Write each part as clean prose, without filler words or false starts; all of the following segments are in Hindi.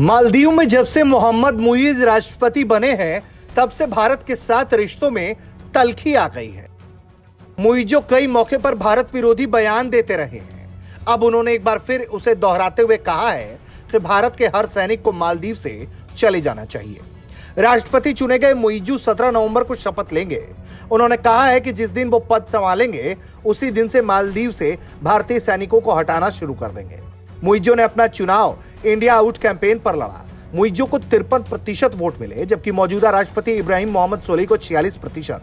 मालदीव में जब से मोहम्मद मुइज राष्ट्रपति बने हैं तब से भारत के साथ रिश्तों में तल्खी आ गई है। मुइजो कई मौके पर भारत विरोधी बयान देते रहे हैं। अब उन्होंने एक बार फिर उसे दोहराते हुए कहा है कि भारत के हर सैनिक को मालदीव से चले जाना चाहिए। राष्ट्रपति चुने गए मुइजू 17 नवंबर को शपथ लेंगे। उन्होंने कहा है कि जिस दिन वो पद संभालेंगे उसी दिन से मालदीव से भारतीय सैनिकों को हटाना शुरू कर देंगे। मुइजो ने अपना चुनाव इंडिया आउट कैंपेन पर लड़ा। मुइजो को 53% वोट मिले, जबकि मौजूदा राष्ट्रपति इब्राहिम मोहम्मद सोलिह को 46%।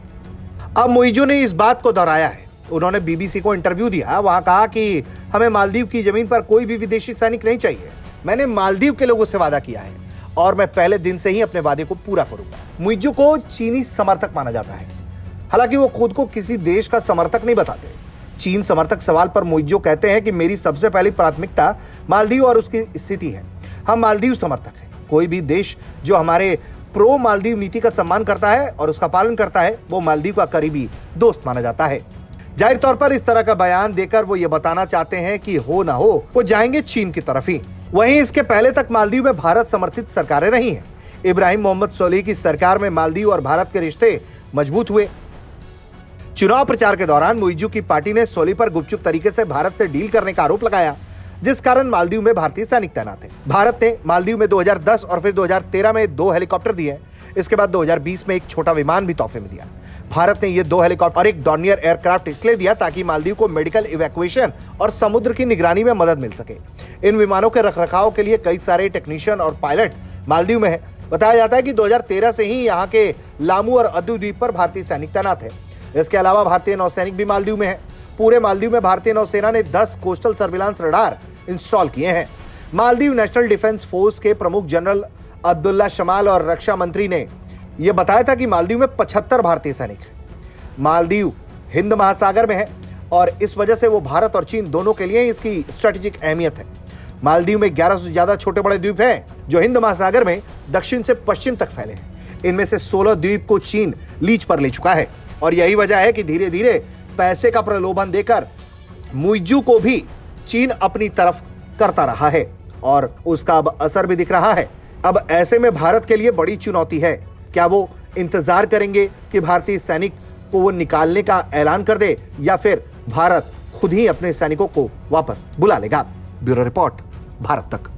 अब मुइजो ने इस बात को दोहराया है। उन्होंने बीबीसी को इंटरव्यू दिया, वहां कहा कि हमें मालदीव की जमीन पर कोई भी विदेशी सैनिक नहीं चाहिए। मैंने मालदीव के लोगों से वादा किया है और मैं पहले दिन से ही अपने वादे को पूरा करूंगा। मुइजो को चीनी समर्थक माना जाता है, हालांकि वो खुद को किसी देश का समर्थक नहीं बताते। चीन समर्थक सवाल पर मुइजो कहते हैं कि मेरी सबसे पहली प्राथमिकता मालदीव और उसकी स्थिति है। हम मालदीव समर्थक हैं। कोई भी देश जो हमारे प्रो मालदीव नीति का सम्मान करता है और उसका पालन करता है वो मालदीव का करीबी दोस्त माना जाता है। जाहिर तौर पर इस तरह का बयान देकर वो ये बताना चाहते हैं कि हो ना हो वो जाएंगे चीन की तरफ ही। वहीं इसके पहले तक मालदीव में भारत समर्थित सरकारें रही हैं। इब्राहिम मोहम्मद सोलिह की सरकार में मालदीव और भारत के रिश्ते मजबूत हुए। चुनाव प्रचार के दौरान मुइजू की पार्टी ने सोलिह पर गुपचुप तरीके से भारत से डील करने का आरोप लगाया, जिस कारण मालदीव में भारतीय सैनिक तैनात हैं। भारत ने मालदीव में 2010 और फिर 2013 में 2 हेलीकॉप्टर दिए। इसके बाद 2020 में एक छोटा विमान भी तोहफे में दिया। भारत ने ये 2 हेलीकॉप्टर और एक डॉर्नियर एयरक्राफ्ट इसलिए दिया ताकि मालदीव को मेडिकल इवैक्यूएशन और समुद्र की निगरानी में मदद मिल सके। इन विमानों के रखरखाव के लिए कई सारे टेक्नीशियन और पायलट मालदीव में है। बताया जाता है कि 2013 से ही यहाँ के लामू और अद्दू द्वीप पर भारतीय सैनिक तैनात है। इसके अलावा भारतीय नौसैनिक भी मालदीव में है। पूरे मालदीव में भारतीय नौसेना ने 10 कोस्टल सर्विलांस रडार इंस्टॉल किए हैं। मालदीव नेशनल डिफेंस फोर्स के प्रमुख जनरल अब्दुल्ला शमाल और रक्षा मंत्री ने यह बताया था कि मालदीव में 75 भारतीय सैनिक हैं। मालदीव हिंद महासागर में है और इस वजह से वो भारत और चीन दोनों के लिए इसकी स्ट्रेटेजिक अहमियत है। मालदीव में 1100 से ज्यादा छोटे बड़े द्वीप हैं जो हिंद महासागर में दक्षिण से पश्चिम तक फैले हैं। इनमें से 16 द्वीप को चीन लीज पर ले चुका है और यही वजह है कि धीरे धीरे पैसे का प्रलोभन देकर मुइजू को भी चीन अपनी तरफ करता रहा है और उसका अब असर भी दिख रहा है। अब ऐसे में भारत के लिए बड़ी चुनौती है। क्या वो इंतजार करेंगे कि भारतीय सैनिक को वो निकालने का ऐलान कर दे या फिर भारत खुद ही अपने सैनिकों को वापस बुला लेगा? ब्यूरो रिपोर्ट, भारत तक।